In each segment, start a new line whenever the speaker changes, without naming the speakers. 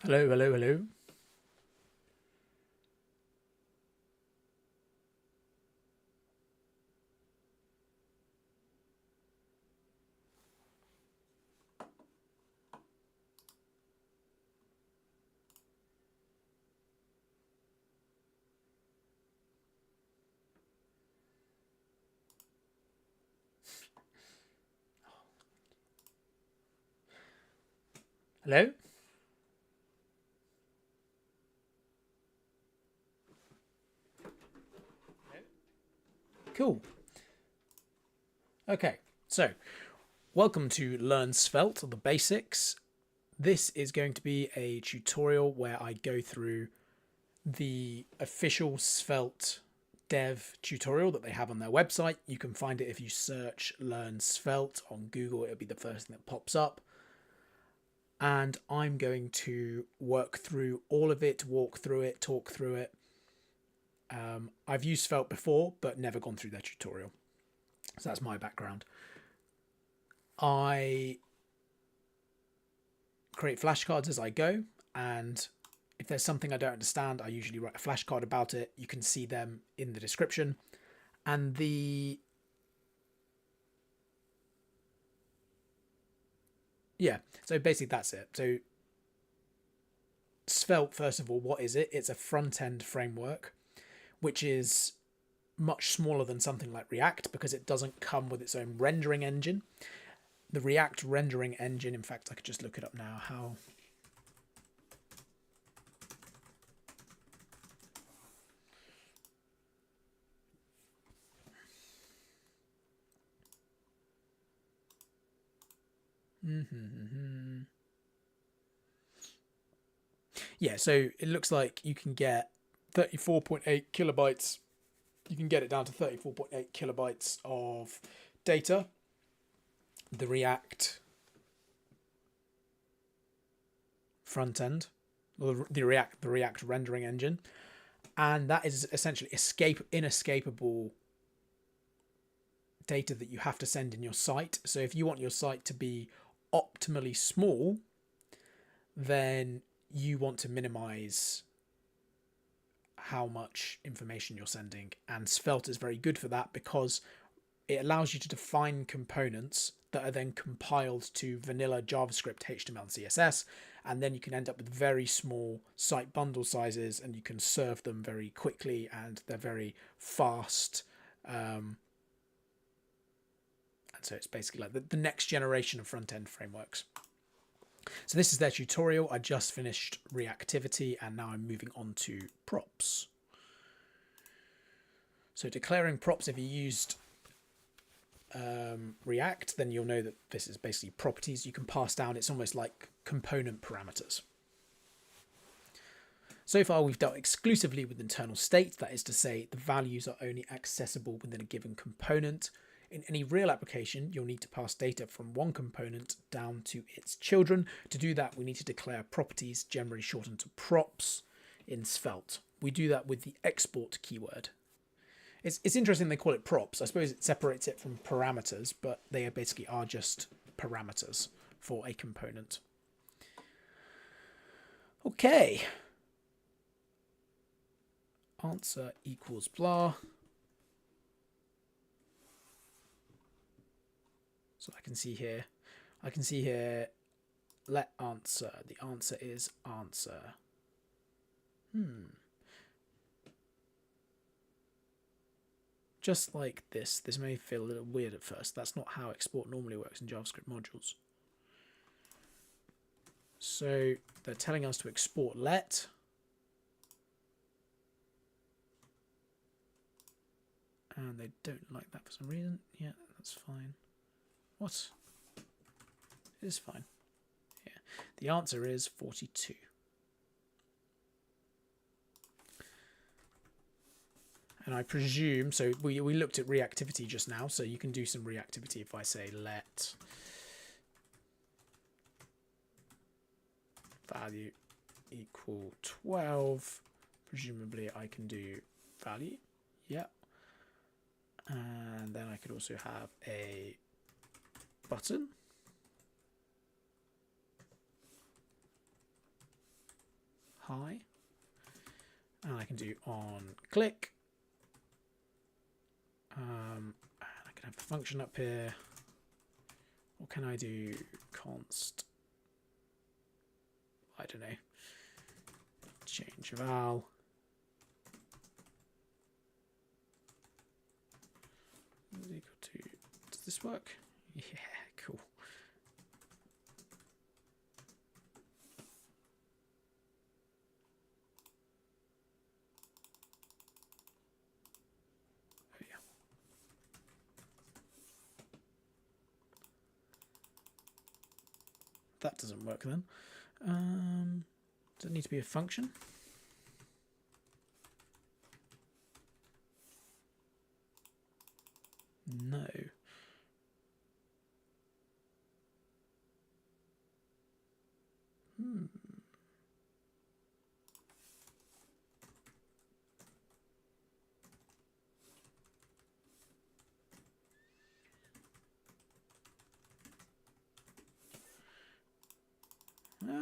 Hello, hello, hello. Hello? Cool. Okay, so welcome to Learn Svelte, or the basics. This is going to be a tutorial where I go through the official Svelte dev tutorial that they have on their website. You can find it if you search Learn Svelte on Google. It'll be the first thing that pops up. And I'm going to work through all of it, walk through it, talk through it. I've used Svelte before, but never gone through their tutorial. So that's my background. I create flashcards as I go, and if there's something I don't understand, I usually write a flashcard about it. You can see them in the description. And so basically that's it. So Svelte, first of all, what is it? It's a front-end framework, which is much smaller than something like React because it doesn't come with its own rendering engine. The React rendering engine, in fact, I could just look it up now, how... Yeah, so it looks like you can get 34.8 kilobytes. You can get it down to 34.8 kilobytes of data. The React front end, or the React rendering engine, and that is essentially inescapable data that you have to send in your site. So if you want your site to be optimally small, then you want to minimize how much information you're sending, and Svelte is very good for that because it allows you to define components that are then compiled to vanilla JavaScript, HTML, and CSS, and then you can end up with very small site bundle sizes, and you can serve them very quickly, and they're very fast. And so it's basically like the next generation of front-end frameworks. So this is their tutorial. I just finished reactivity, and now I'm moving on to props. So declaring props, if you used React, then you'll know that this is basically properties you can pass down. It's almost like component parameters. So far, we've dealt exclusively with internal state. That is to say, the values are only accessible within a given component. In any real application, you'll need to pass data from one component down to its children. To do that, we need to declare properties, generally shortened to props, in Svelte. We do that with the export keyword. It's interesting they call it props. I suppose it separates it from parameters, but they basically are just parameters for a component. Okay. Answer equals blah. So I can see here, let answer. The answer is answer. Just like this. This may feel a little weird at first. That's not how export normally works in JavaScript modules. So they're telling us to export let. And they don't like that for some reason. Yeah, that's fine. What? It is fine. Yeah. The answer is 42. And I presume, so we looked at reactivity just now, so you can do some reactivity if I say let value equal 12. Presumably I can do value. Yep. And then I could also have a button. high. And I can do on click. I can have the function up here. What can I do? Const. I don't know. Change val. Is equal to. Does this work? Yeah, cool. Oh yeah. That doesn't work then. Does it need to be a function? No.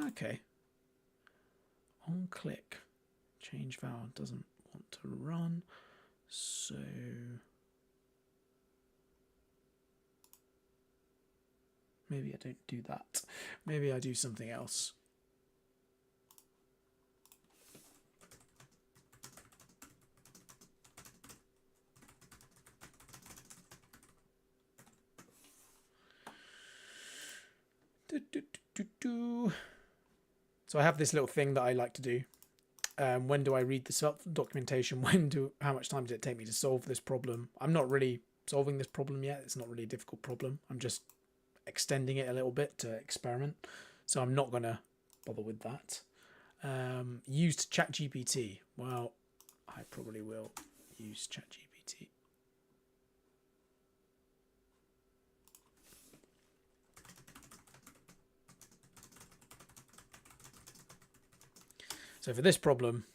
Okay. On click. Change val doesn't want to run. So maybe I don't do that. Maybe I do something else. So I have this little thing that I like to do. When do I read the documentation? How much time did it take me to solve this problem? I'm not really solving this problem yet. It's not really a difficult problem. I'm just extending it a little bit to experiment. So I'm not going to bother with that. Used ChatGPT. Well, I probably will use ChatGPT. So for this problem,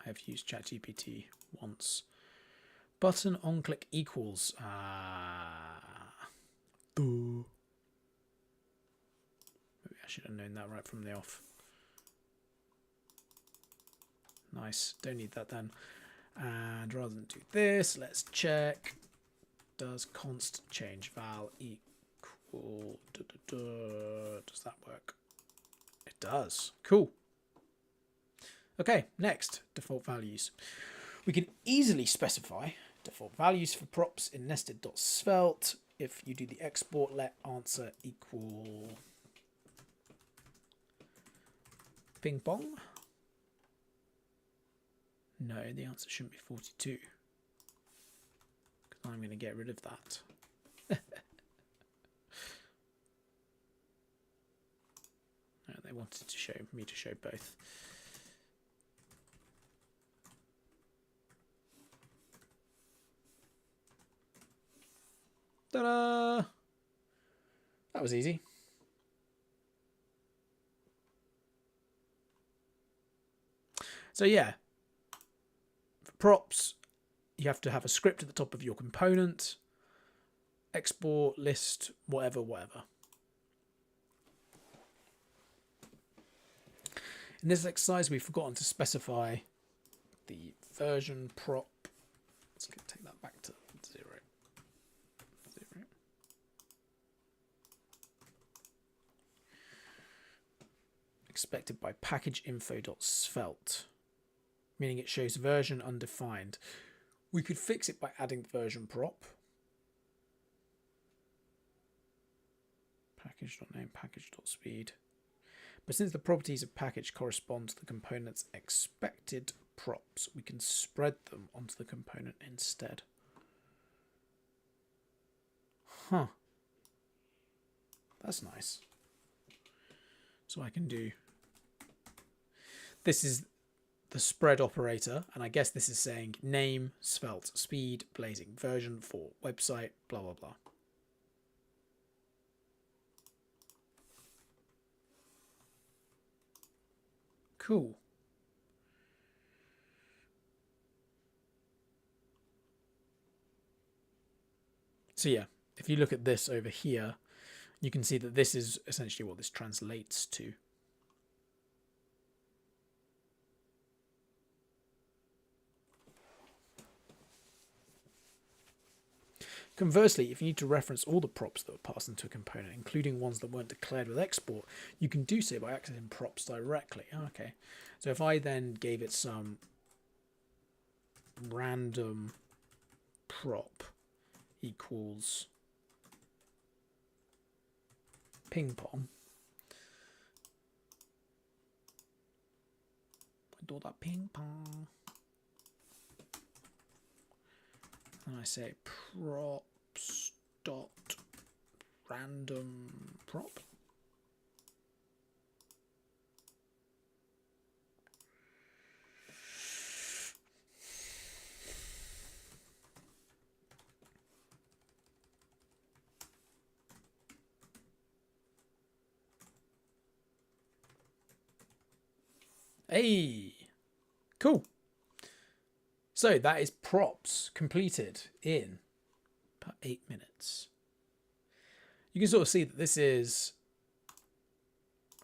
I have used ChatGPT once. Button on click equals. Maybe I should have known that right from the off. Nice. Don't need that then. And rather than do this, let's check. Does const change val equal? Does that work? It does. Cool. Okay, next, default values. We can easily specify default values for props in nested.svelte. If you do the export, let answer equal ping pong. No, the answer shouldn't be 42. Because I'm going to get rid of that. No, they wanted to show me to show both. Ta-da! That was easy. So yeah, for props, you have to have a script at the top of your component, export, list, whatever. In this exercise, we've forgotten to specify the version prop. Let's take that back to 0. Expected by package info.svelte, meaning it shows version undefined. We could fix it by adding the version prop. Package.name, package.speed. But since the properties of package correspond to the component's expected props, we can spread them onto the component instead. Huh. That's nice. So I can do... This is the spread operator, and I guess this is saying name, svelte, speed, blazing, version for website, blah, blah, blah. Cool. So yeah, if you look at this over here, you can see that this is essentially what this translates to. Conversely, if you need to reference all the props that were passed into a component, including ones that weren't declared with export, you can do so by accessing props directly. Okay, so if I then gave it some random prop equals ping pong, I do that ping pong, and I say props dot random prop. Hey, cool. So that is props completed in about 8 minutes. You can sort of see that this is,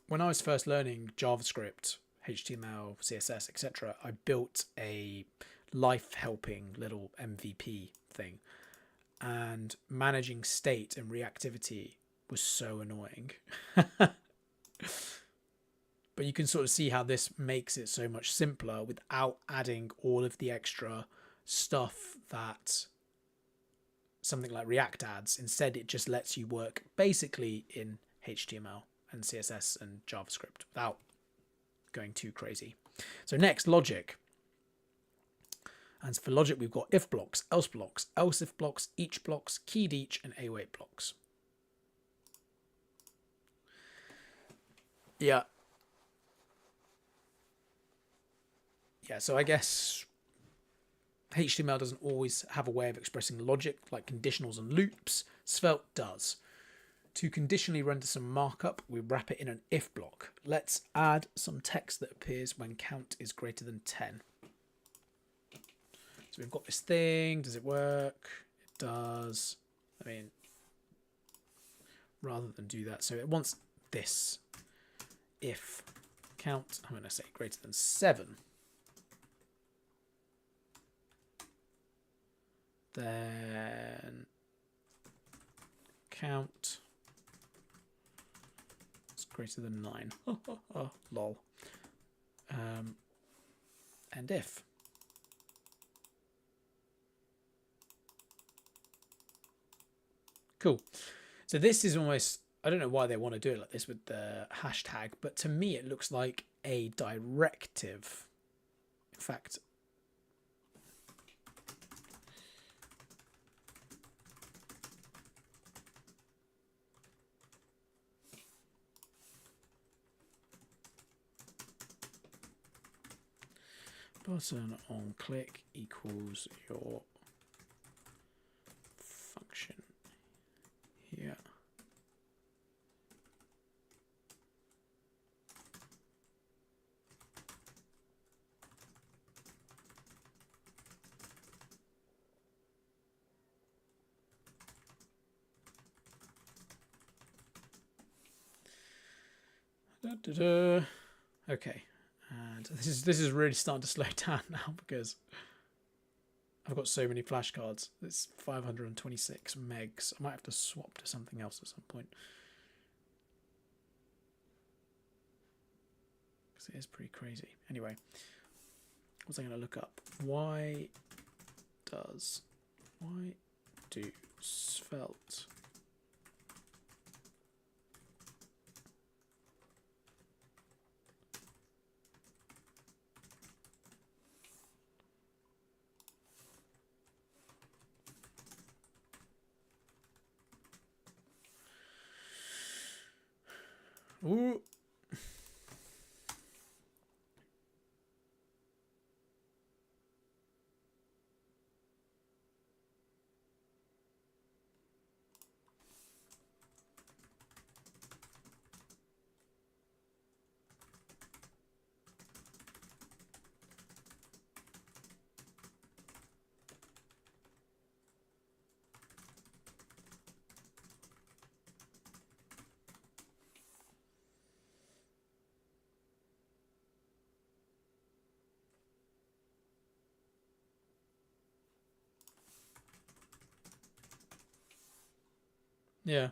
when I was first learning JavaScript, HTML, CSS, etc., I built a life helping little MVP thing, and managing state and reactivity was so annoying. But you can sort of see how this makes it so much simpler without adding all of the extra stuff that something like React adds. Instead, it just lets you work basically in HTML and CSS and JavaScript without going too crazy. So next, logic. And for logic, we've got if blocks, else if blocks, each blocks, keyed each, and await blocks. Yeah, so I guess HTML doesn't always have a way of expressing logic like conditionals and loops. Svelte does. To conditionally render some markup, we wrap it in an if block. Let's add some text that appears when count is greater than 10. So we've got this thing. Does it work? It does. I mean, rather than do that, so it wants this. If count, I'm going to say greater than 7. Then count is greater than 9. Lol. And if. Cool. So this is almost, I don't know why they want to do it like this with the hashtag, but to me it looks like a directive. In fact, button on click equals your function here. Okay, and this is really starting to slow down now because I've got so many flashcards. It's 526 megs. I might have to swap to something else at some point because it is pretty crazy. Anyway, what's I going to look up? Why do Svelte Ooh. Yeah.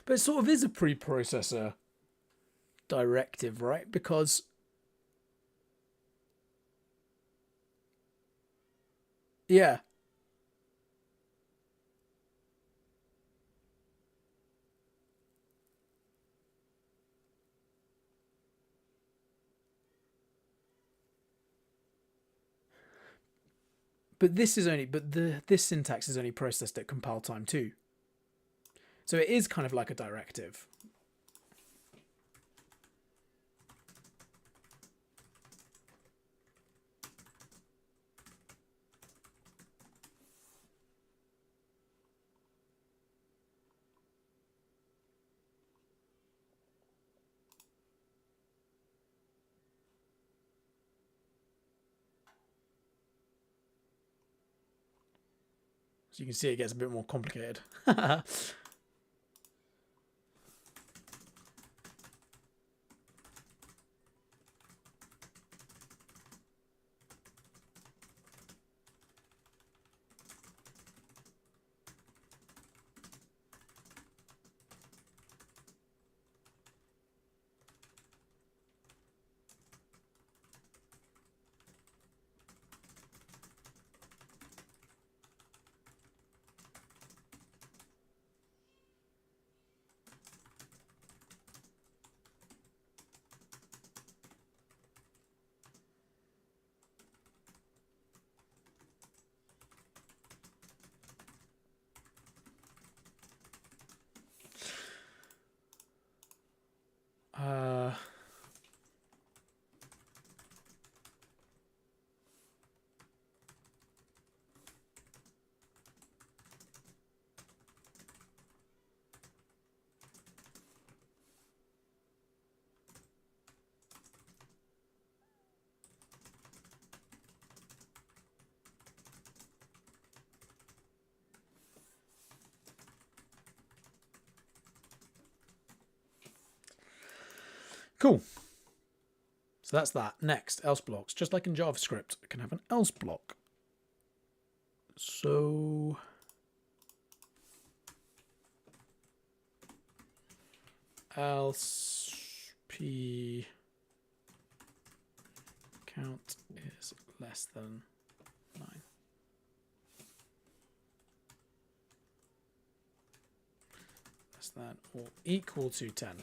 But it sort of is a preprocessor directive, right? Because yeah. But this syntax is only processed at compile time too. So it is kind of like a directive. So you can see it gets a bit more complicated. Cool. So that's that. Next, else blocks. Just like in JavaScript, it can have an else block. So else p count is less than 9. Less than or equal to 10.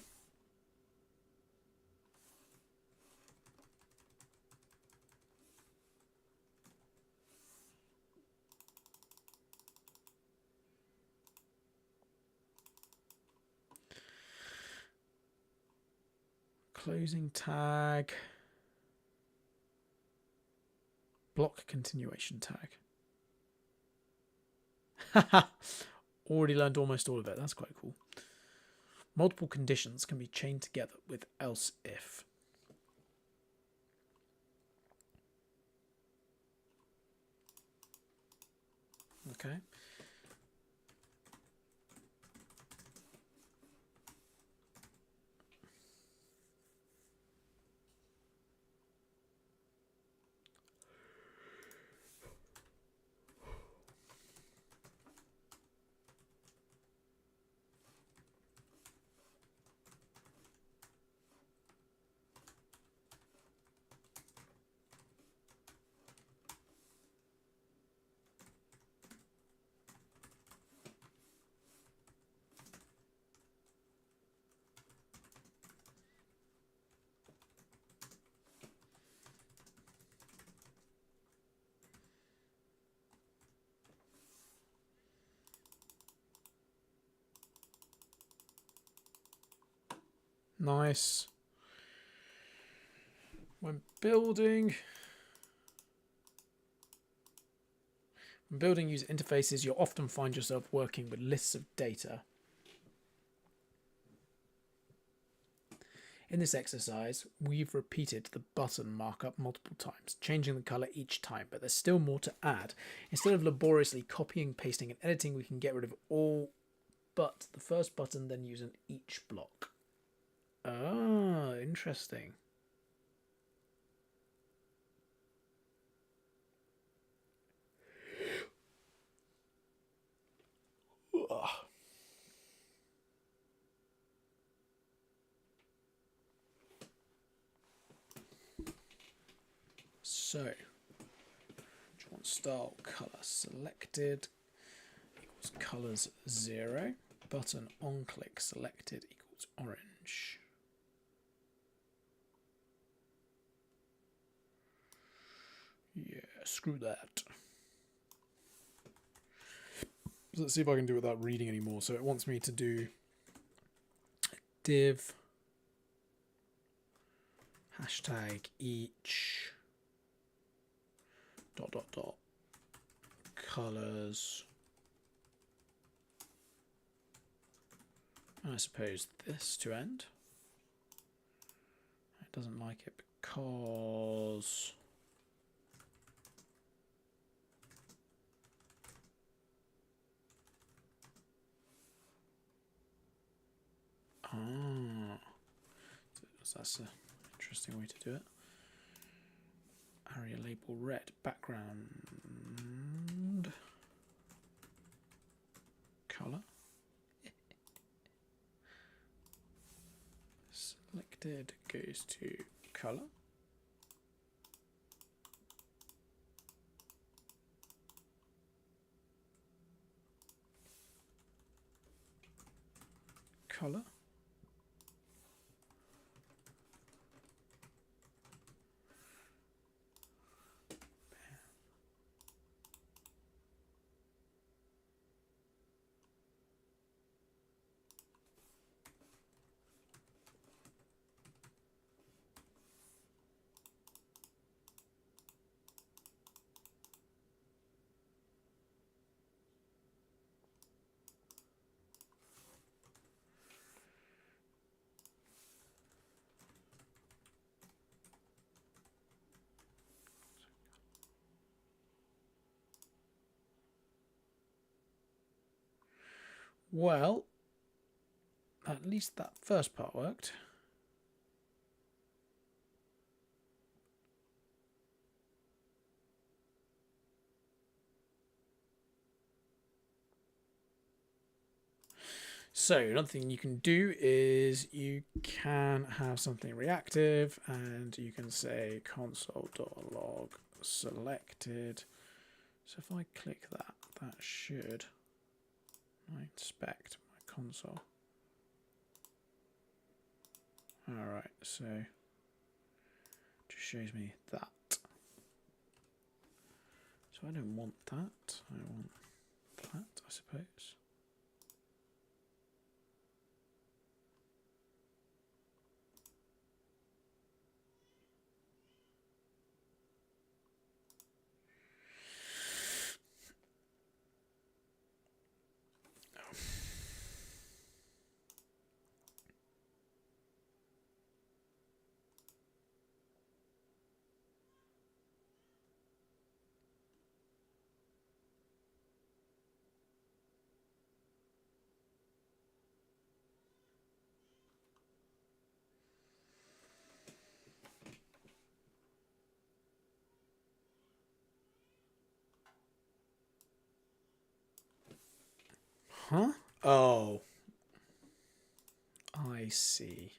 Closing tag. Block continuation tag. Already learned almost all of it. That's quite cool. Multiple conditions can be chained together with else if. Okay. Nice. When building user interfaces, you'll often find yourself working with lists of data. In this exercise, we've repeated the button markup multiple times, changing the color each time, but there's still more to add. Instead of laboriously copying, pasting, and editing, we can get rid of all but the first button, then use an each block. Ah, interesting. Ugh. So, style color selected equals colors 0. Button on click selected equals orange. Yeah, screw that. Let's see if I can do it without reading anymore. So it wants me to do div hashtag each dot dot dot colors. And I suppose this to end. It doesn't like it because so that's an interesting way to do it. Area label red, background color. Selected goes to color. Color. Well, at least that first part worked. So another thing you can do is you can have something reactive and you can say console.log selected. So if I click that, that should, I inspect my console. Alright, so it just shows me that. So I don't want that, I want that, I suppose. Huh? Oh. I see.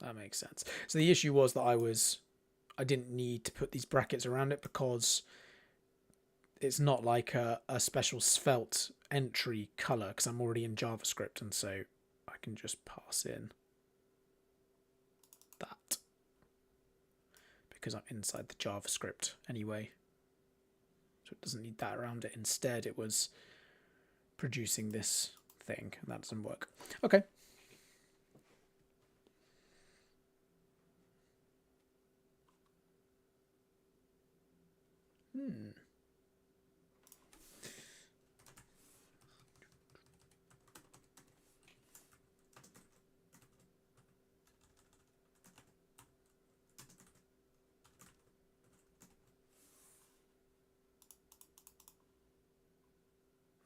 That makes sense. So the issue was that I didn't need to put these brackets around it because it's not like a special Svelte entry color because I'm already in JavaScript, and so I can just pass in that because I'm inside the JavaScript anyway. So it doesn't need that around it. Instead, it was producing this thing, and that doesn't work. Okay.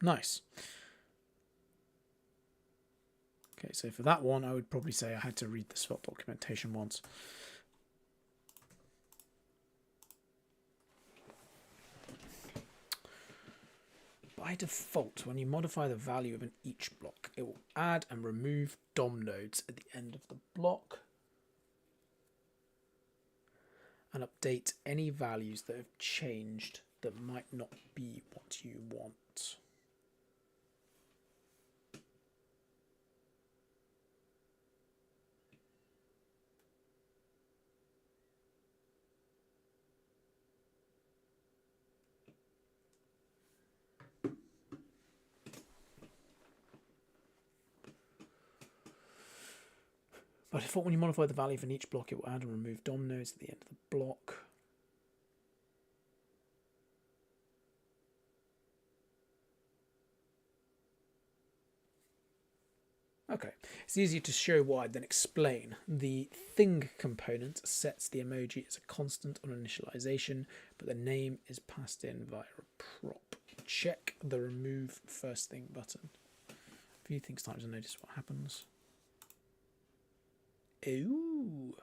Nice. Okay, so for that one, I would probably say I had to read the Svelte documentation once. By default, when you modify the value of an each block, it will add and remove DOM nodes at the end of the block and update any values that have changed that might not be what you want. By default, when you modify the value of each block, it will add and remove DOM nodes at the end of the block. Okay, it's easier to show why than explain. The thing component sets the emoji as a constant on initialization, but the name is passed in via a prop. Check the remove first thing button. A few things times and notice what happens. Ooh.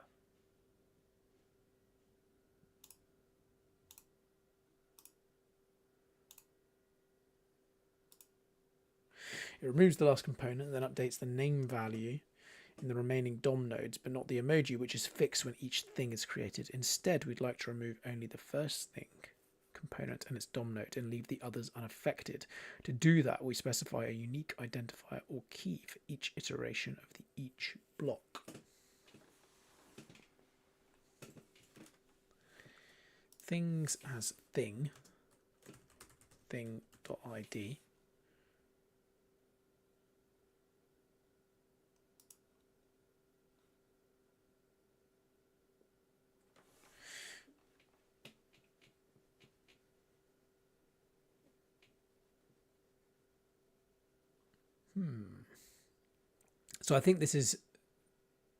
It removes the last component and then updates the name value in the remaining DOM nodes, but not the emoji, which is fixed when each thing is created. Instead, we'd like to remove only the first thing component and its DOM node and leave the others unaffected. To do that, we specify a unique identifier or key for each iteration of the each block. Things as thing.id. So I think this is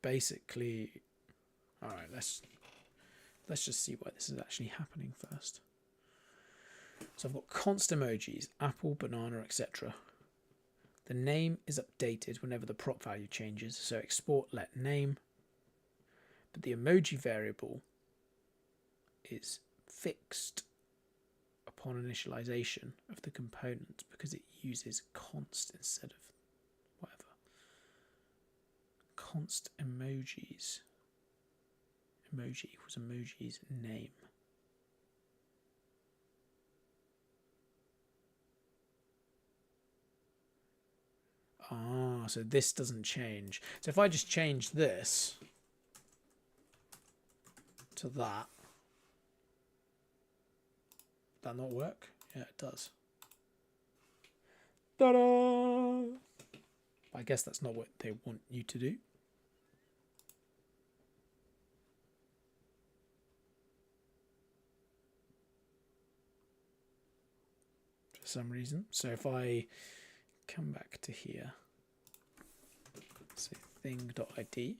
basically, all right, let's just see why this is actually happening first. So I've got const emojis, apple, banana, etc. The name is updated whenever the prop value changes, so export let name. But the emoji variable is fixed upon initialization of the component because it uses const instead of whatever. Const emojis. Emoji equals emoji's name. Ah, so this doesn't change. So if I just change this to that not work? Yeah, it does. Ta-da! I guess that's not what they want you to do. For some reason. So if I come back to here, say thing.id.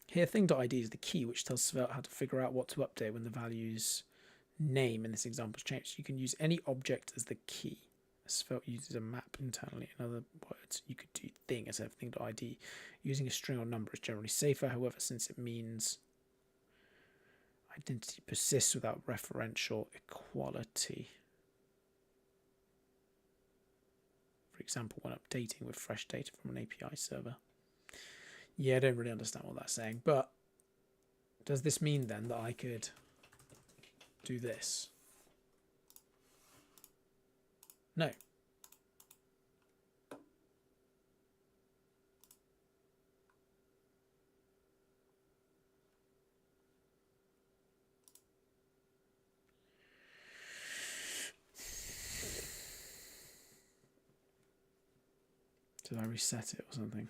Here, thing.id is the key which tells Svelte how to figure out what to update when the value's name in this example is changed. You can use any object as the key. Svelte uses a map internally. In other words, you could do thing instead of thing.id. Using a string or number is generally safer, however, since it means identity persists without referential equality. For example, when updating with fresh data from an API server. Yeah, I don't really understand what that's saying, but does this mean then that I could do this? No. Did I reset it or something?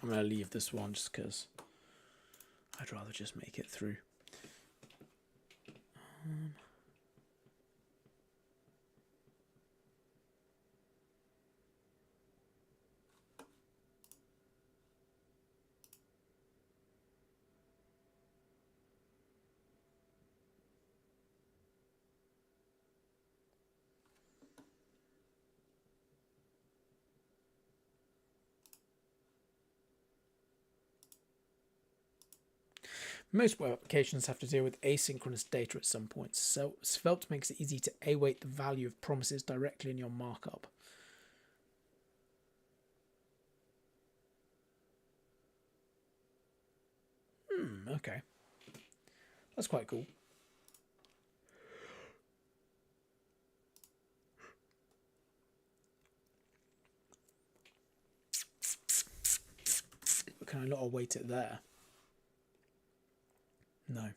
I'm going to leave this one just because I'd rather just make it through. Most web applications have to deal with asynchronous data at some point, so Svelte makes it easy to await the value of promises directly in your markup. Okay. That's quite cool. But can I not await it there? No.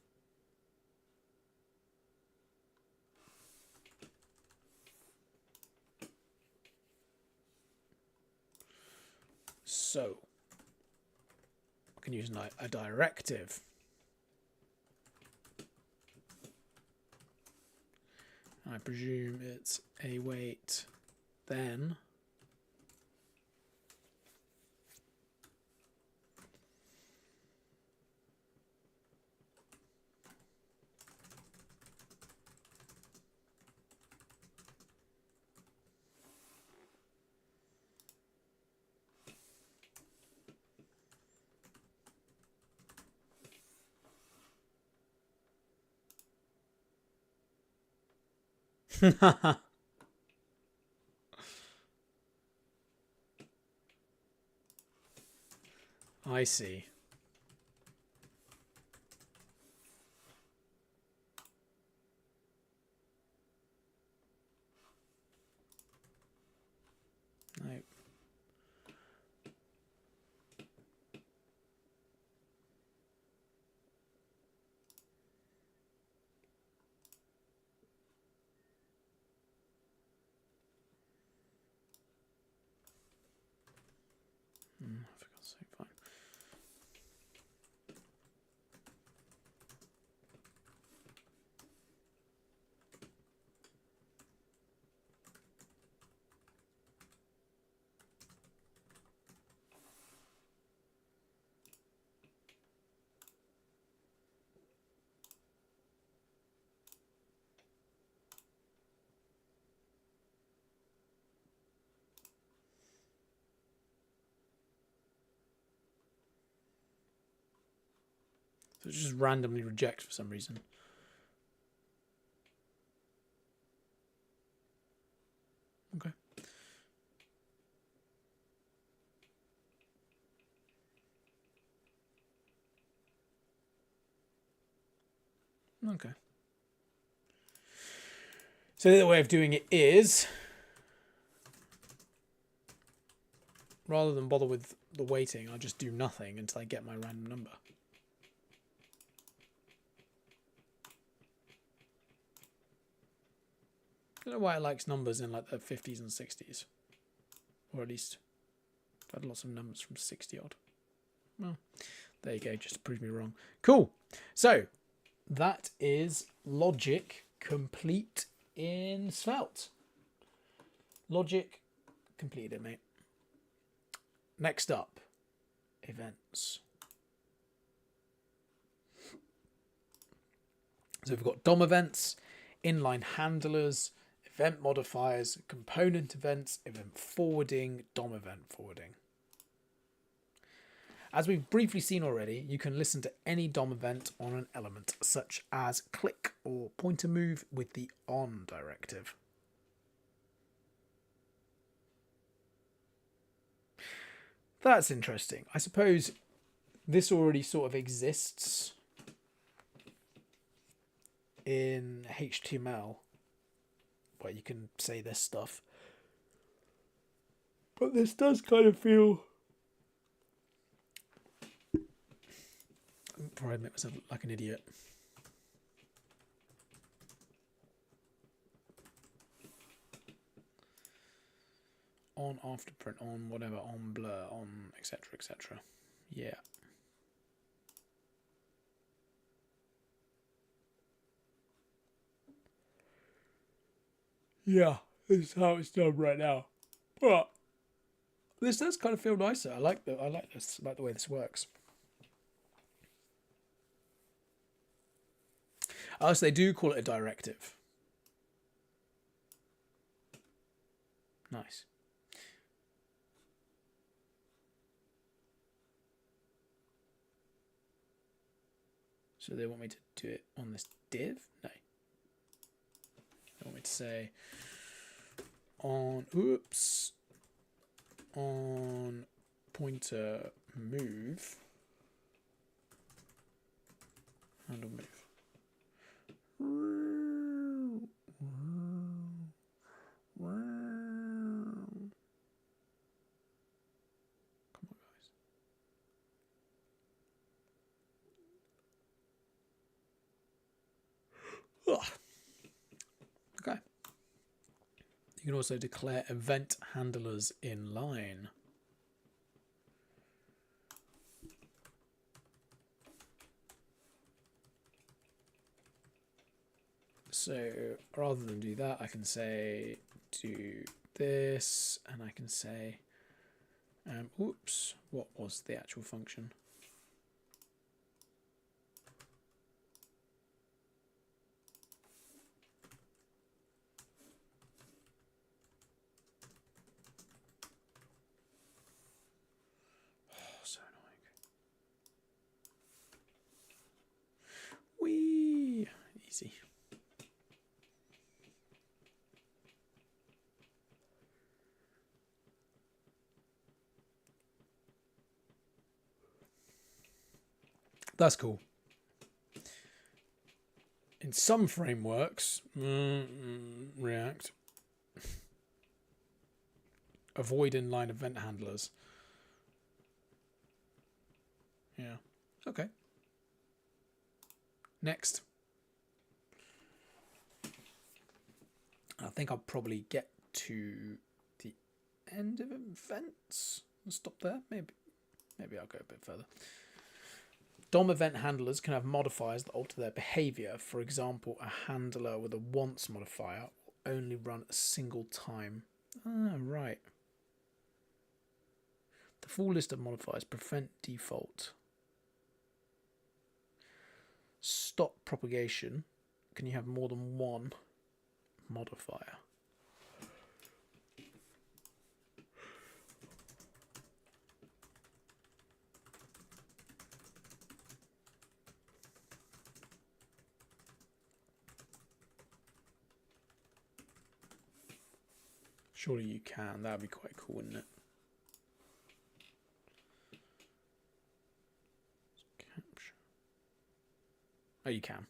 So, I can use a directive. I presume it's await then. I see. Nope. For God's sake, fine. So it just randomly rejects for some reason. Okay. Okay. So the other way of doing it is, rather than bother with the waiting, I'll just do nothing until I get my random number. I don't know why it likes numbers in like the 50s and 60s. Or at least I've had lots of numbers from 60 odd. Well, there you go, just to prove me wrong. Cool. So that is logic complete in Svelte. Logic completed, mate. Next up, events. So we've got DOM events, inline handlers, event modifiers, component events, event forwarding, DOM event forwarding. As we've briefly seen already, you can listen to any DOM event on an element, such as click or pointer move with the on directive. That's interesting. I suppose this already sort of exists in HTML, where you can say this stuff. But this does kind of feel... Before I make myself look like an idiot. On, after print, on, whatever, on, blur, on, etc., etc. Yeah. Yeah, this is how it's done right now. But this does kind of feel nicer. I like the way this works. Oh, so they do call it a directive. Nice. So they want me to do it on this div? No. They want me to say on pointer move handle move. Ugh. Okay. You can also declare event handlers in line. So rather than do that, I can say do this, and I can say, oops, what was the actual function? Oh, so annoying. Whee! Easy. That's cool. In some frameworks, React, avoid inline event handlers. Yeah. Okay. Next. I think I'll probably get to the end of events. I'll stop there. Maybe I'll go a bit further. DOM event handlers can have modifiers that alter their behavior. For example, a handler with a once modifier will only run a single time. Ah, right. The full list of modifiers: prevent default, stop propagation. Can you have more than one modifier? Surely you can. That'd be quite cool, wouldn't it? Capture. Oh, you can.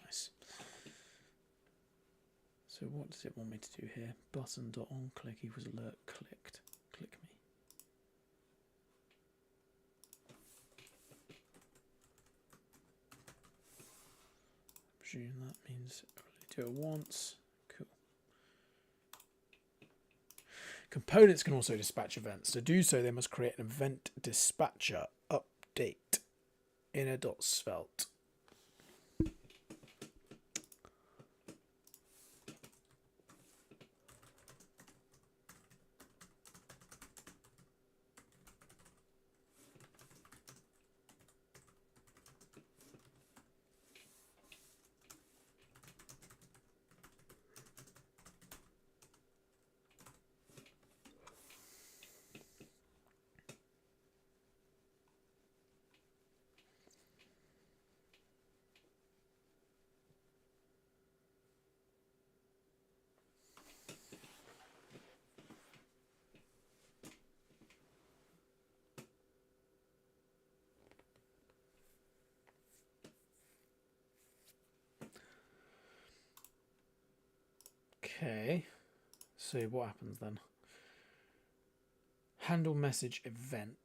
Nice. So what does it want me to do here? Button.onClick equals alert clicked. Click me. I presume that means only do it once. Cool. Components can also dispatch events. To do so, they must create an event dispatcher update inner.svelte. Okay. So what happens then? Handle message event.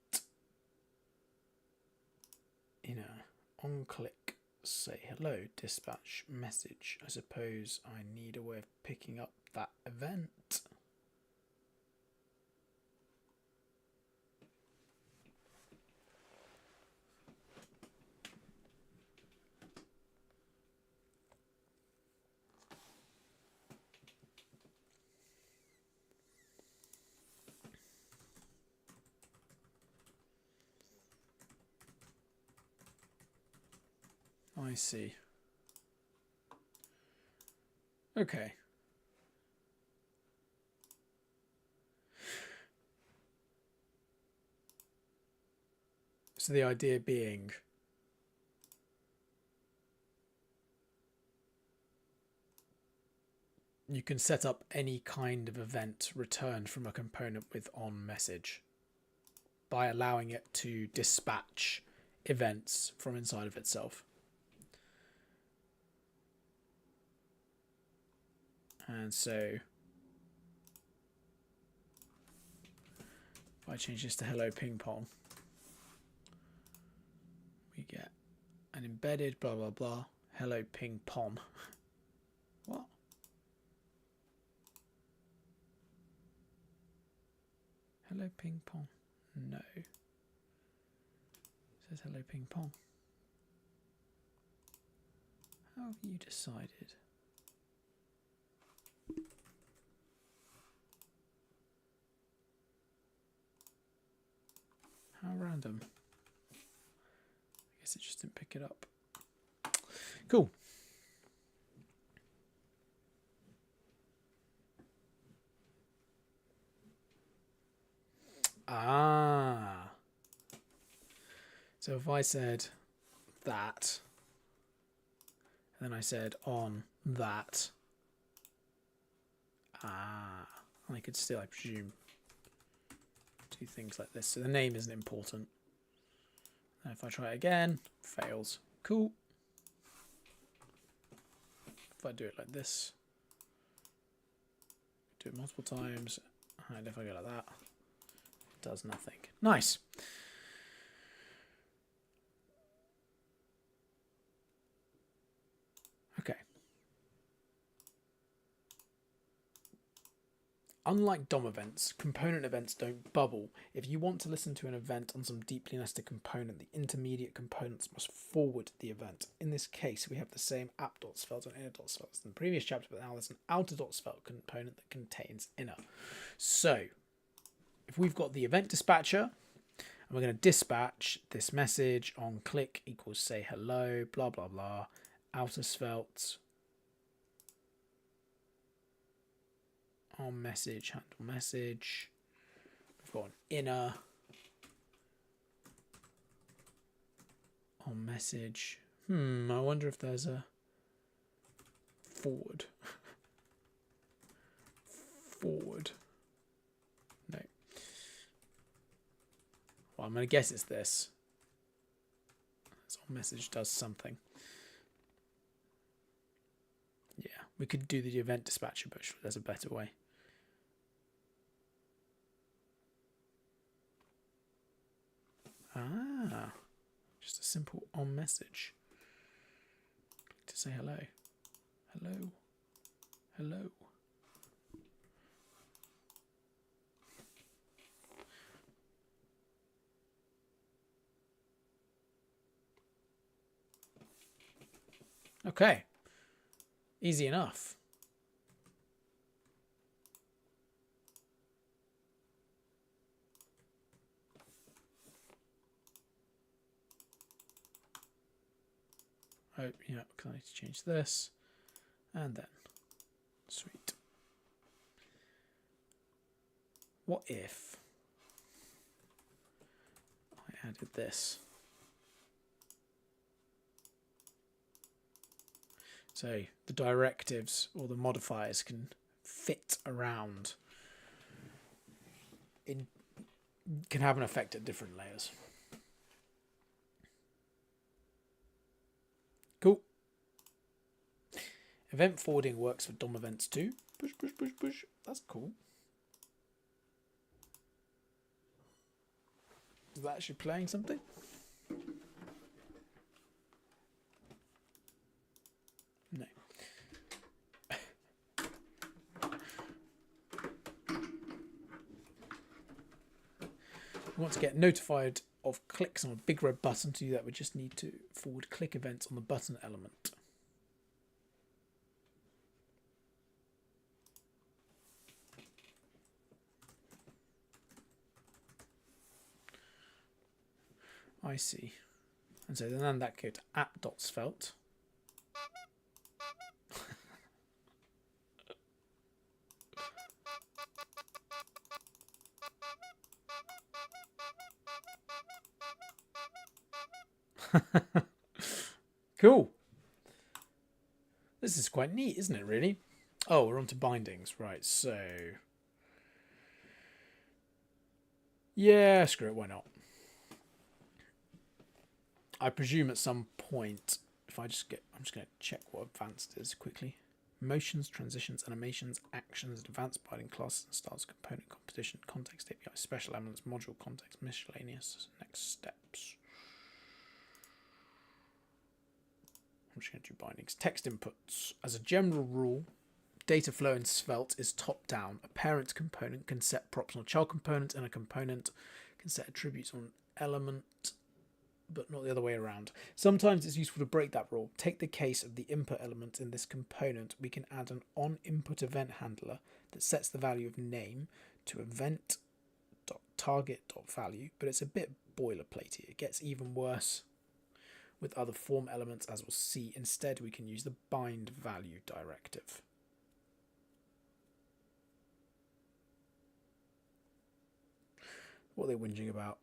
On click, say hello, dispatch message. I suppose I need a way of picking up that event. I see. Okay. So the idea being you can set up any kind of event returned from a component with onMessage by allowing it to dispatch events from inside of itself. And so if I change this to hello ping pong, we get an embedded blah blah blah hello ping pong. What? Hello ping pong. No. It says hello ping pong. How have you decided? How random. I guess it just didn't pick it up. Cool. Ah. So if I said that, and then I said on that, I could still, I presume, do things like this. So the name isn't important. And if I try it again, fails. Cool. If I do it like this, do it multiple times, and if I go like that, it does nothing. Nice. Okay. Unlike DOM events, component events don't bubble. If you want to listen to an event on some deeply nested component, the intermediate components must forward the event. In this case, we have the same app.svelte and inner.svelte as in the previous chapter, but now there's an outer.svelte component that contains inner. So, if we've got the event dispatcher, and we're going to dispatch this message on click equals say hello, blah, blah, blah, outer svelte, on message, handle message. We've got an inner on message. I wonder if there's a forward. Forward. No. Well, I'm going to guess it's this. So on message does something. Yeah, we could do the event dispatcher, but there's a better way. Just a simple on message. Click to say hello. Hello. Hello. Okay. Easy enough. Oh, yeah, because I need to change this. And then, sweet. What if I added this? So the directives or the modifiers can fit around, can have an effect at different layers. Cool. Event forwarding works for DOM events too. Push, push, push, push. That's cool. Is that actually playing something? No. We want to get notified of clicks on a big red button. To do that, we just need to forward click events on the button element. I see. And so then that go to app.svelte. Cool. This is quite neat, isn't it, really? Oh, we're on to bindings. Right, so... yeah, screw it, why not? I presume at some point, if I just get... I'm just going to check what advanced is quickly. Motions, transitions, animations, actions, advanced binding classes and styles, component composition, context API, special elements, module context, miscellaneous, next steps. I'm just going to do bindings. Text inputs. As a general rule, data flow in Svelte is top-down. A parent component can set props on a child component, and a component can set attributes on an element, but not the other way around. Sometimes it's useful to break that rule. Take the case of the input element in this component. We can add an on-input event handler that sets the value of name to event.target.value, but it's a bit boilerplatey. It gets even worse with other form elements, as we'll see. Instead, we can use the bind value directive. What are they whinging about?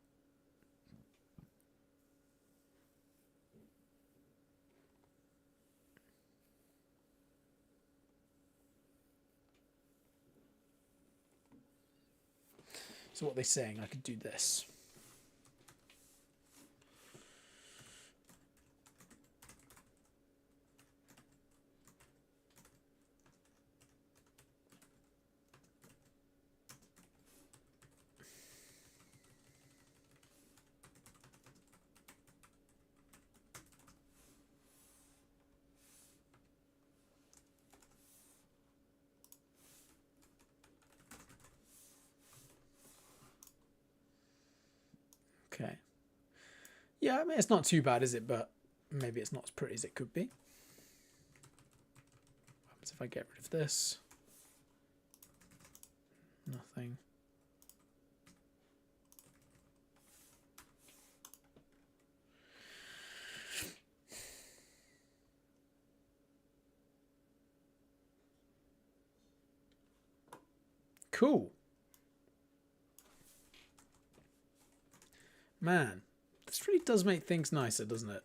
So what are they saying? I could do this. Okay. Yeah, I mean, it's not too bad, is it? But maybe it's not as pretty as it could be. What happens if I get rid of this? Nothing. Cool. Man, this really does make things nicer, doesn't it?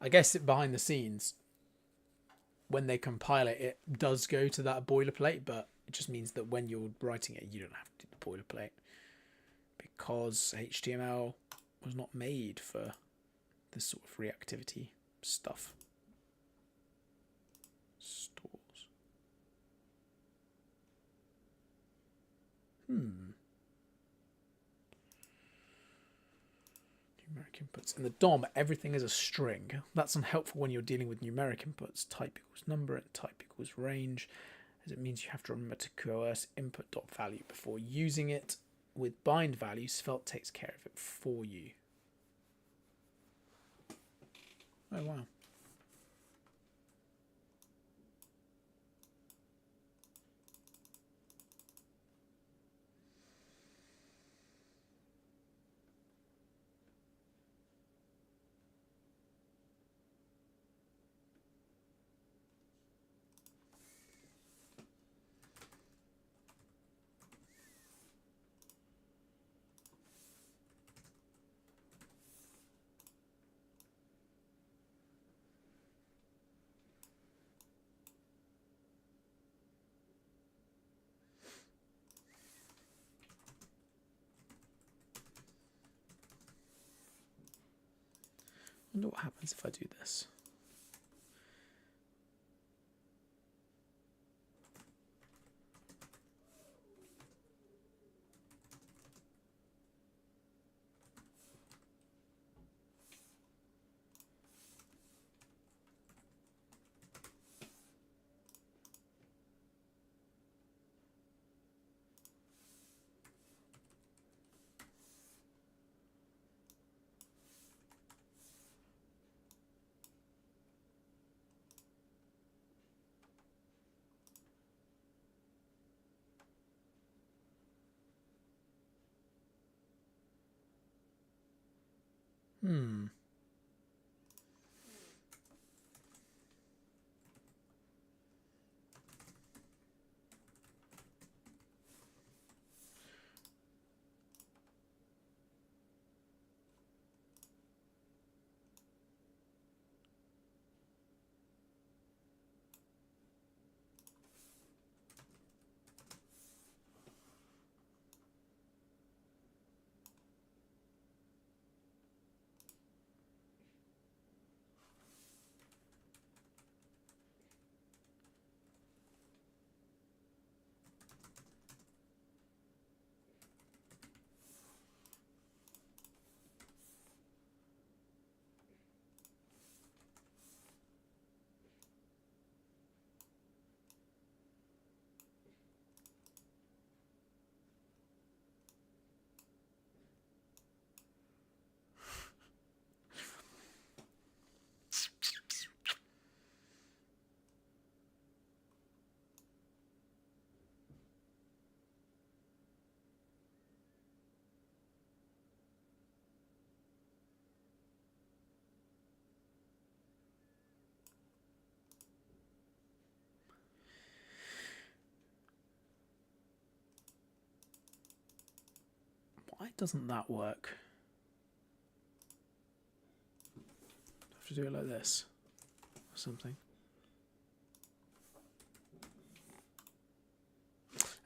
I guess behind the scenes, when they compile it, it does go to that boilerplate, but it just means that when you're writing it, you don't have to do the boilerplate, because HTML was not made for this sort of reactivity stuff. Stores. Numeric inputs. In the DOM, everything is a string. That's unhelpful when you're dealing with numeric inputs. Type equals number and type equals range, as it means you have to remember to coerce input.value before using it. With bind value, Svelte takes care of it for you. Oh, wow. I wonder what happens if I do this. Why doesn't that work? I have to do it like this or something.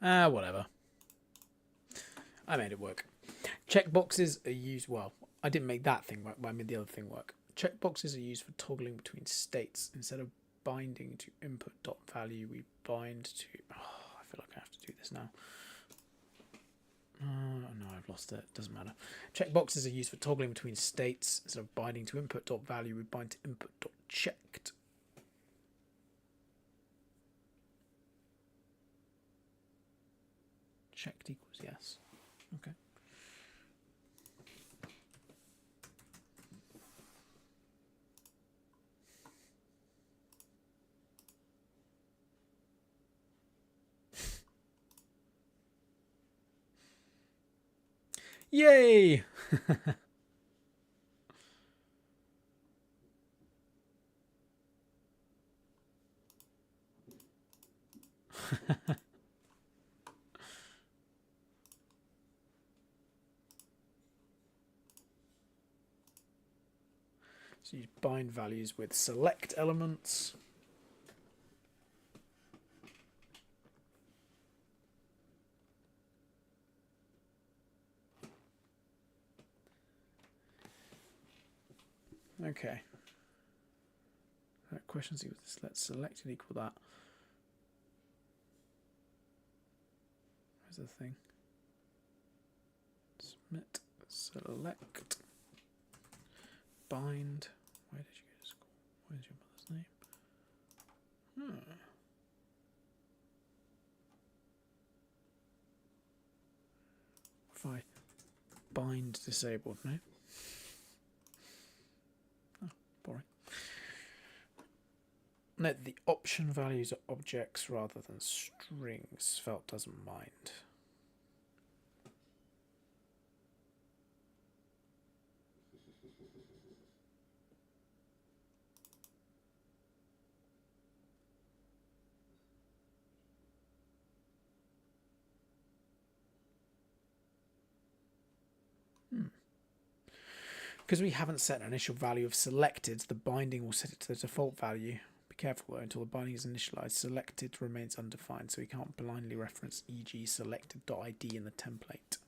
Whatever. I made it work. Checkboxes are used, well, I didn't make that thing work, but I made the other thing work. Checkboxes are used for toggling between states. Instead of binding to input.value, we bind to, I feel like I have to do this now. No, I've lost it. Doesn't matter. Checkboxes are used for toggling between states. Instead of binding to input.value, we bind to input.checked. Checked equals yes. Okay. Yay! So you bind values with select elements. Okay. Questions equals this. Let's selected equal that. Where's the thing? Submit, select, bind. Where did you go to school? Where's your mother's name? If I bind disabled, no? Oh, boring. Note the option values are objects rather than strings. Svelte doesn't mind. Because we haven't set an initial value of selected, the binding will set it to the default value. Be careful though, until the binding is initialized, selected remains undefined, so we can't blindly reference e.g. selected.id in the template.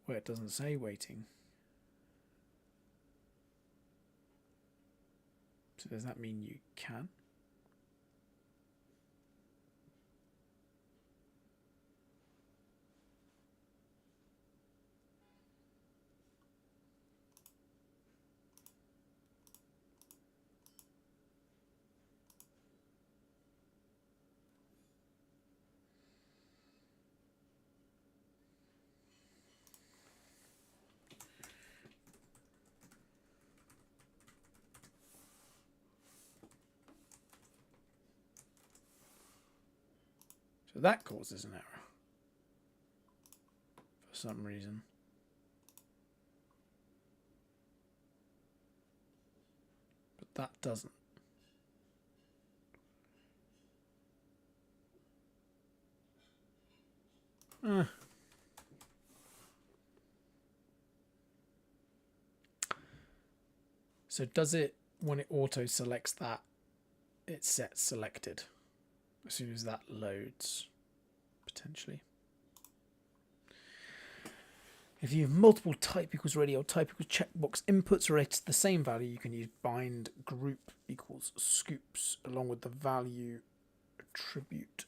where it doesn't say waiting. So does that mean you can? So that causes an error for some reason. But that doesn't. So does it, when it auto selects that, it sets selected as soon as that loads, potentially? If you have multiple type equals ready or type equals checkbox inputs related to the same value, you can use bind group equals scoops along with the value attribute.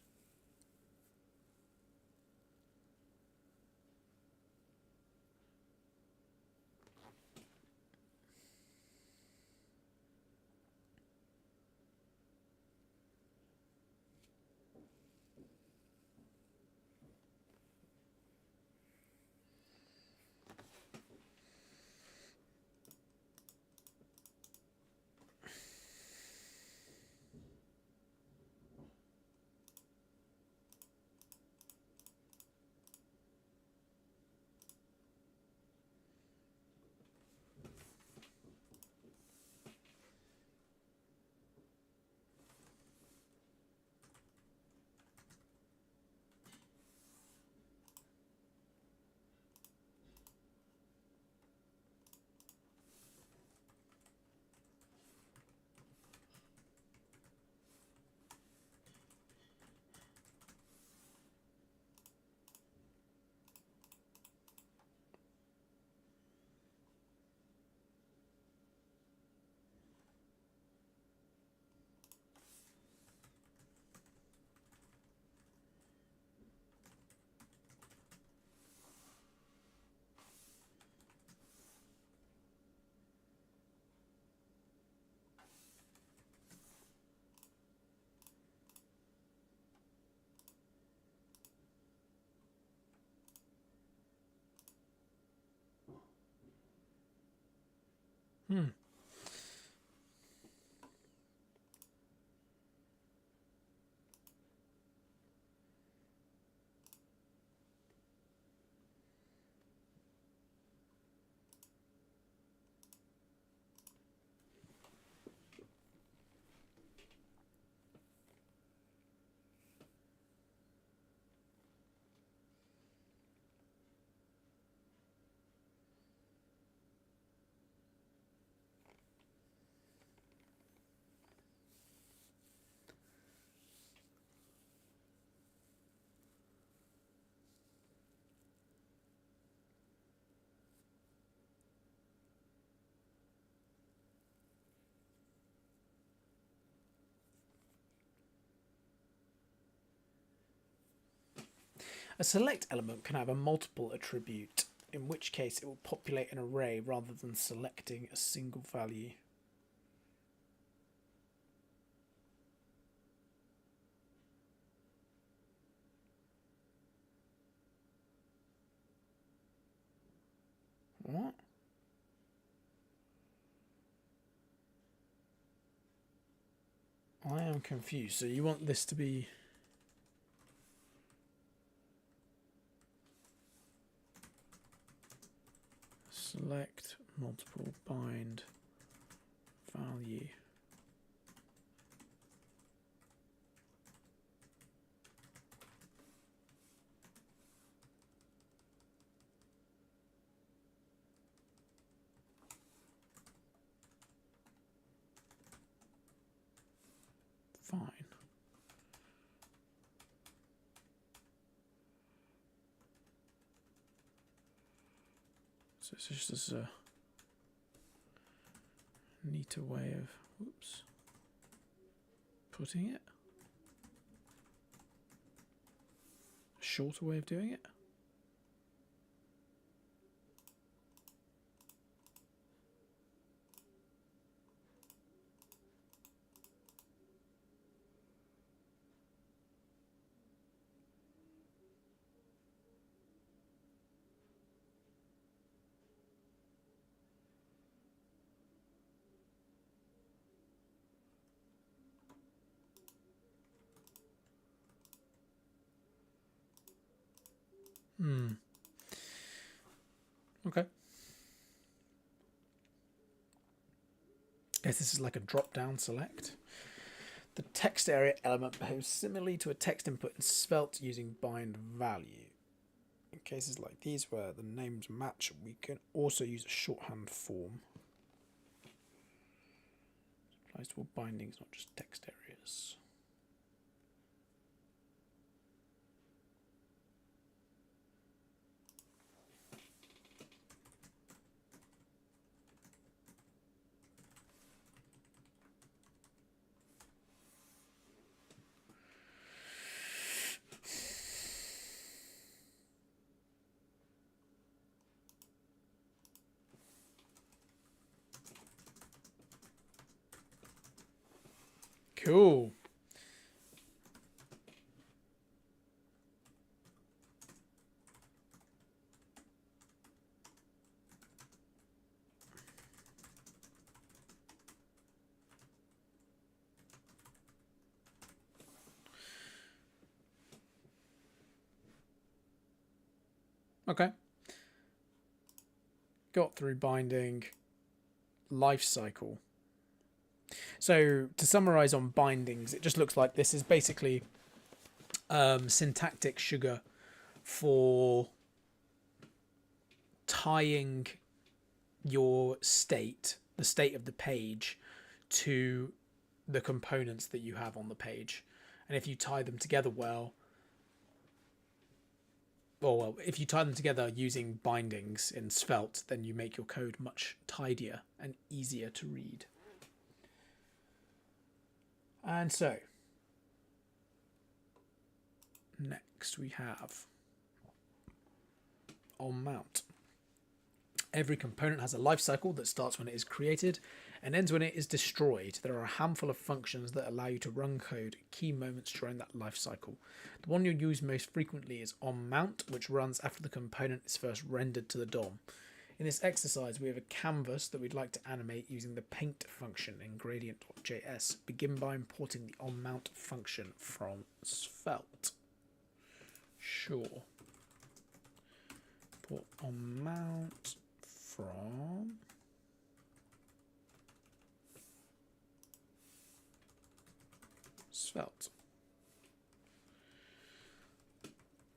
A select element can have a multiple attribute, in which case it will populate an array rather than selecting a single value. What? I am confused. So you want this to be... select multiple bind value. Fine. So it's just as a neater way of, whoops, putting it. A shorter way of doing it. Okay. Guess this is like a drop-down select. The text area element behaves similarly to a text input in Svelte using bind value. In cases like these where the names match, we can also use a shorthand form. Applies to all bindings, not just text areas. Cool. Okay. Got through binding life cycle. So to summarize on bindings, it just looks like this is basically syntactic sugar for tying your state, the state of the page, to the components that you have on the page. And if you tie them together well, if you tie them together using bindings in Svelte, then you make your code much tidier and easier to read. And so, next we have on mount. Every component has a life cycle that starts when it is created and ends when it is destroyed. There are a handful of functions that allow you to run code at key moments during that life cycle. The one you'll use most frequently is onMount, which runs after the component is first rendered to the DOM. In this exercise, we have a canvas that we'd like to animate using the paint function in gradient.js. Begin by importing the onMount function from Svelte. Sure. Import onMount from Svelte.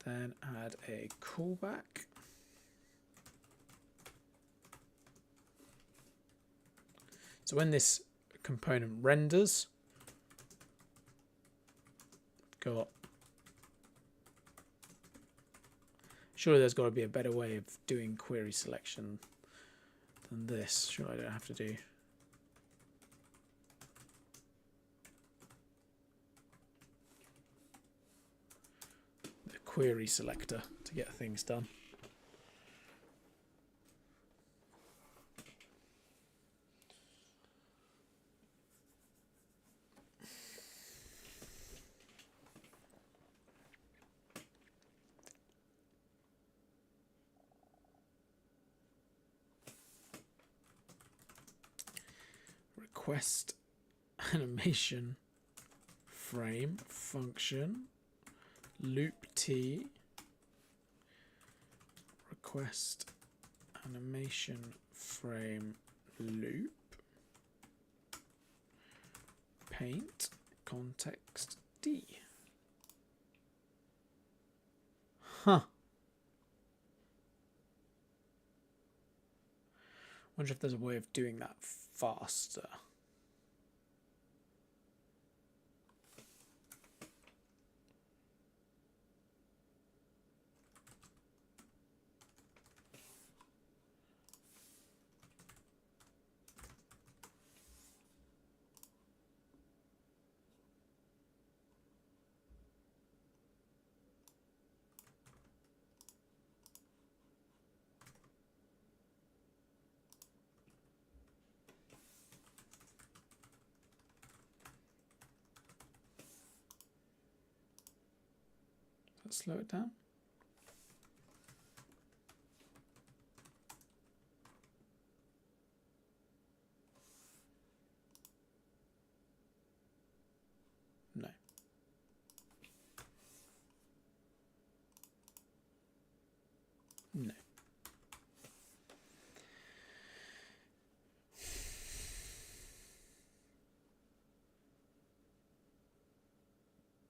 Then add a callback. So when this component renders, surely there's got to be a better way of doing query selection than this. Sure, I don't have to do the query selector to get things done. Request animation frame function loop t request animation frame loop paint context d. Wonder if there's a way of doing that faster. slow it down? No. No.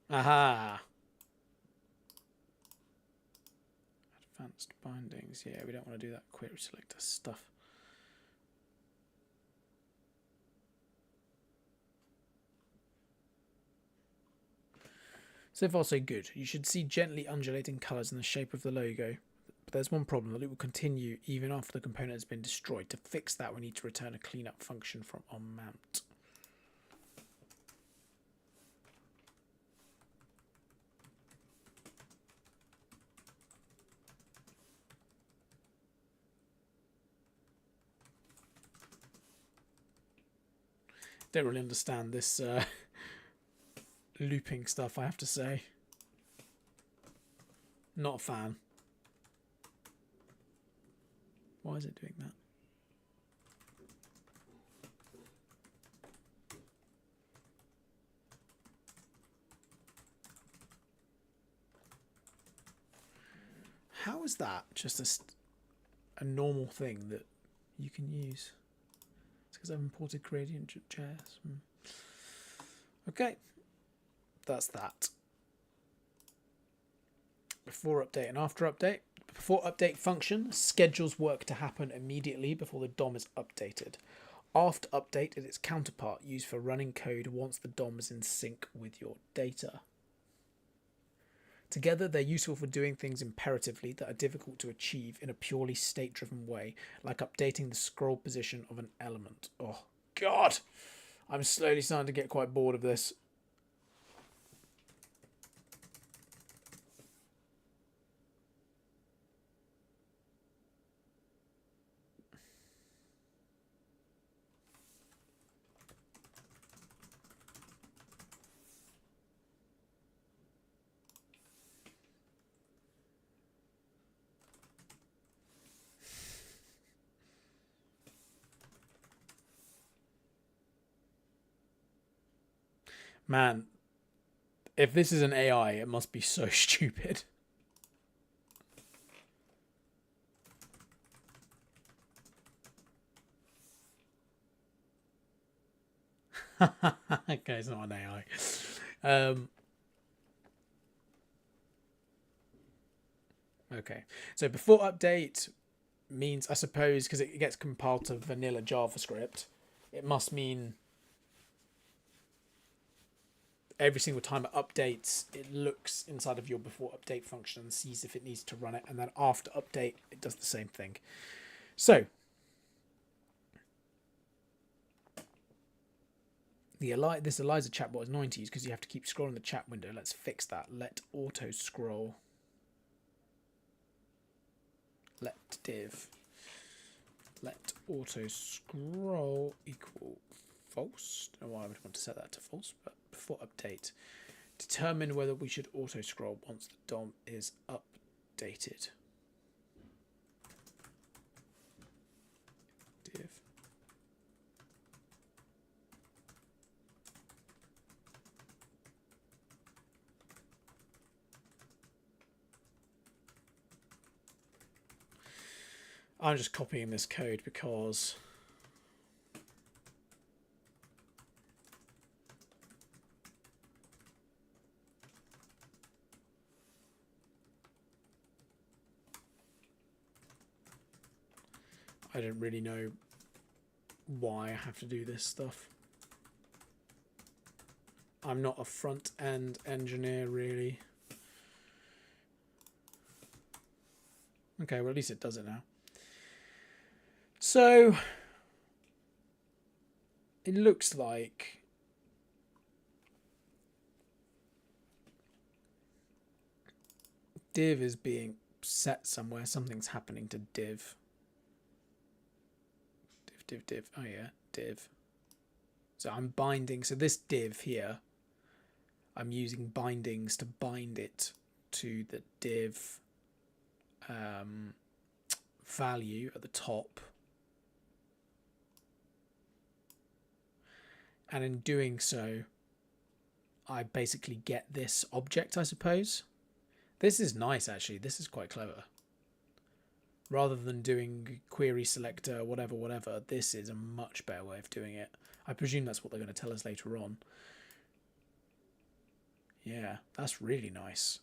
Aha! Advanced bindings. Yeah, we don't want to do that query selector stuff. So far so good. You should see gently undulating colours in the shape of the logo. But there's one problem, the loop will continue even after the component has been destroyed. To fix that, we need to return a cleanup function from onMount. Don't really understand this looping stuff, I have to say. Not a fan. Why is it doing that? How is that just a normal thing that you can use? It's because I've imported gradient.js. Okay, that's that. Before update and after update. Before update function schedules work to happen immediately before the DOM is updated. After update is its counterpart used for running code once the DOM is in sync with your data. Together, they're useful for doing things imperatively that are difficult to achieve in a purely state-driven way, like updating the scroll position of an element. Oh, God! I'm slowly starting to get quite bored of this. Man, if this is an AI, it must be so stupid. Okay, it's not an AI. Okay, so before update means, I suppose, because it gets compiled to vanilla JavaScript, it must mean every single time it updates, it looks inside of your before update function and sees if it needs to run it, and then after update, it does the same thing. So this Eliza chatbot is annoying to use because you have to keep scrolling the chat window. Let's fix that. Let auto scroll. Let div. Let auto scroll equal false. I don't know why I would want to set that to false, but before update, determine whether we should auto scroll once the DOM is updated. Div. I'm just copying this code because I don't really know why I have to do this stuff. I'm not a front-end engineer, really. Okay, well, at least it does it now. So it looks like div is being set somewhere. Something's happening to div. Div. Oh yeah, div. So I'm binding. So this div here, I'm using bindings to bind it to the div value at the top. And in doing so, I basically get this object, I suppose. This is nice, actually. This is quite clever. Rather than doing query selector, whatever, this is a much better way of doing it. I presume that's what they're going to tell us later on. Yeah, that's really nice.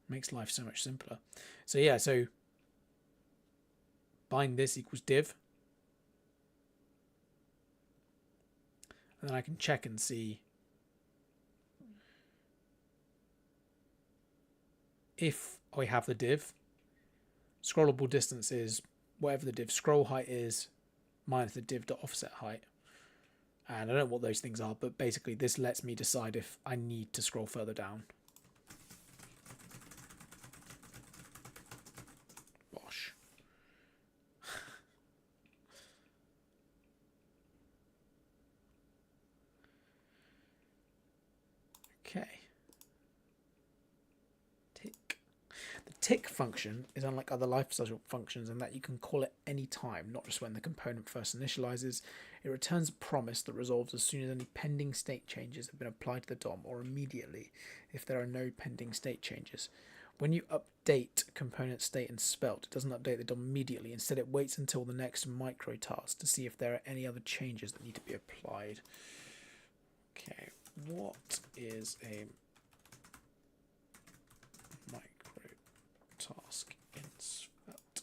Makes life so much simpler. So yeah, so bind this equals div. And then I can check and see if I have the div. Scrollable distance is whatever the div scroll height is minus the div.offset height. And I don't know what those things are, but basically this lets me decide if I need to scroll further down. Bosh. Okay. The tick function is unlike other lifecycle functions in that you can call it any time, not just when the component first initializes. It returns a promise that resolves as soon as any pending state changes have been applied to the DOM, or immediately if there are no pending state changes. When you update component state in Svelte, it doesn't update the DOM immediately. Instead, it waits until the next micro task to see if there are any other changes that need to be applied. Okay, what is a task in Svelte?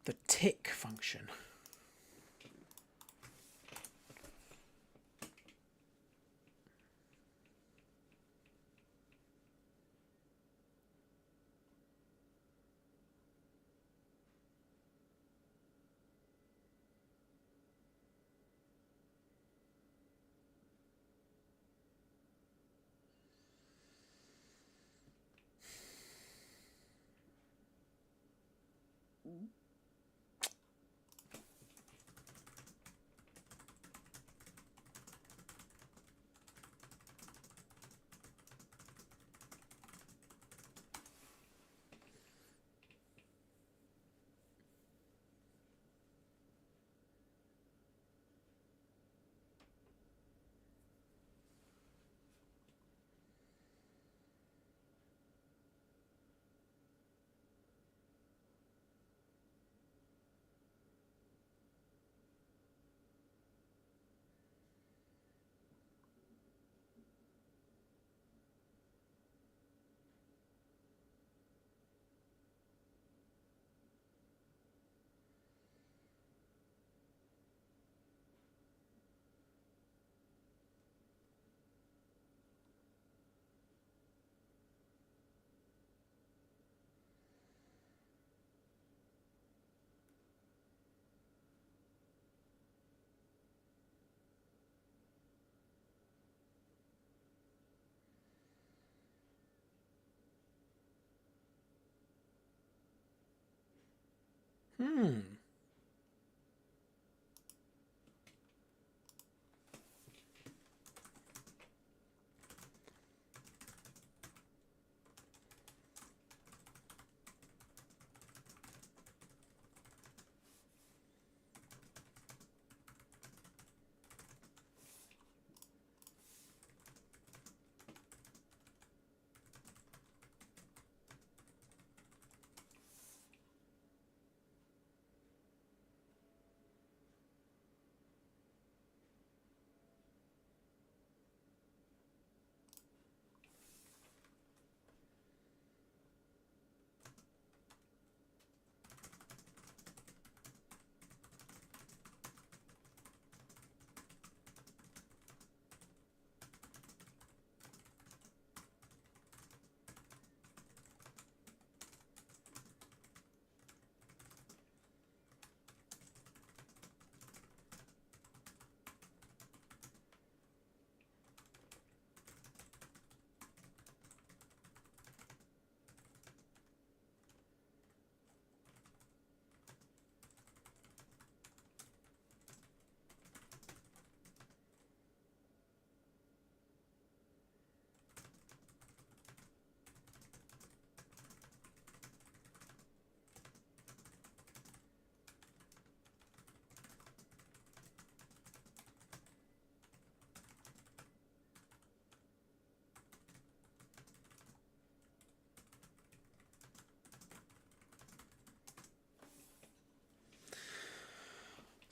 The tick function.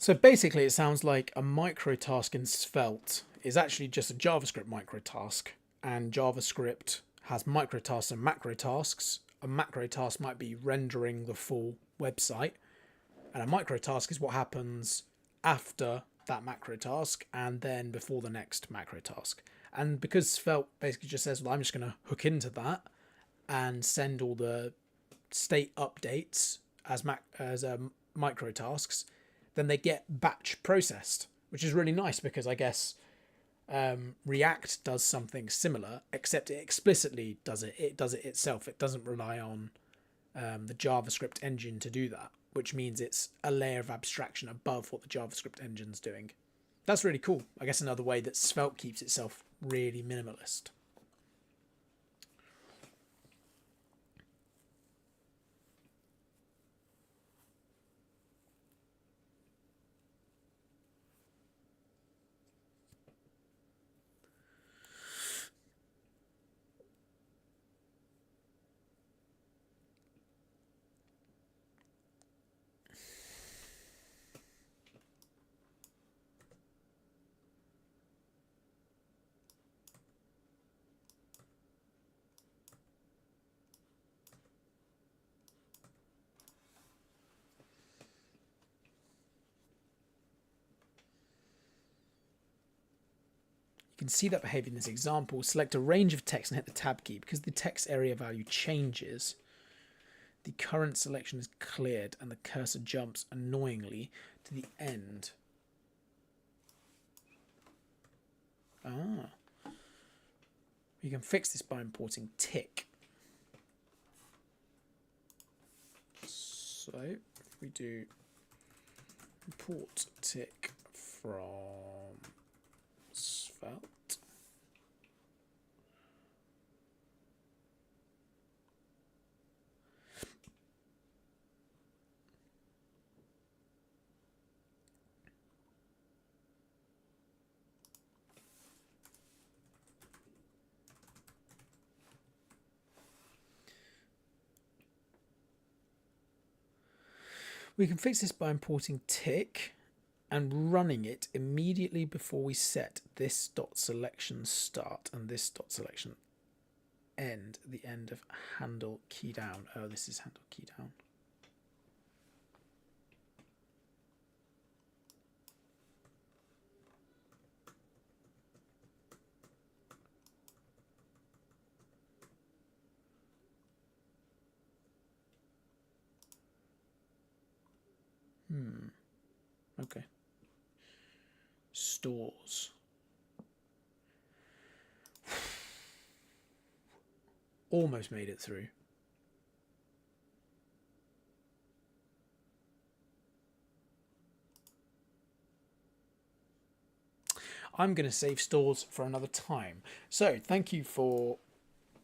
So basically it sounds like a microtask in Svelte is actually just a JavaScript microtask, and JavaScript has microtasks and macrotasks. A macrotask might be rendering the full website, and a microtask is what happens after that macrotask and then before the next macrotask. And because Svelte basically just says, well, I'm just going to hook into that and send all the state updates as microtasks, then they get batch processed, which is really nice because I guess React does something similar, except it explicitly does it. It does it itself. It doesn't rely on the JavaScript engine to do that, which means it's a layer of abstraction above what the JavaScript engine's doing. That's really cool. I guess another way that Svelte keeps itself really minimalist. You can see that behavior in this example. Select a range of text and hit the tab key. Because the text area value changes, the current selection is cleared and the cursor jumps annoyingly to the end. You can fix this by importing tick. So if we do import tick from Svelte, we can fix this by importing tick and running it immediately before we set this dot selection start and this dot selection end at the end of handle key down. Oh, this is handle key down. Okay. Stores. Almost made it through. I'm going to save stores for another time. So thank you for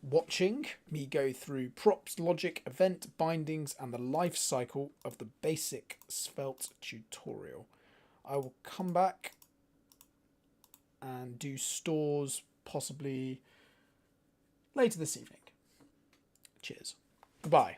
watching me go through props, logic, event, bindings, and the life cycle of the basic Svelte tutorial. I will come back and do stores possibly later this evening. Cheers. Goodbye.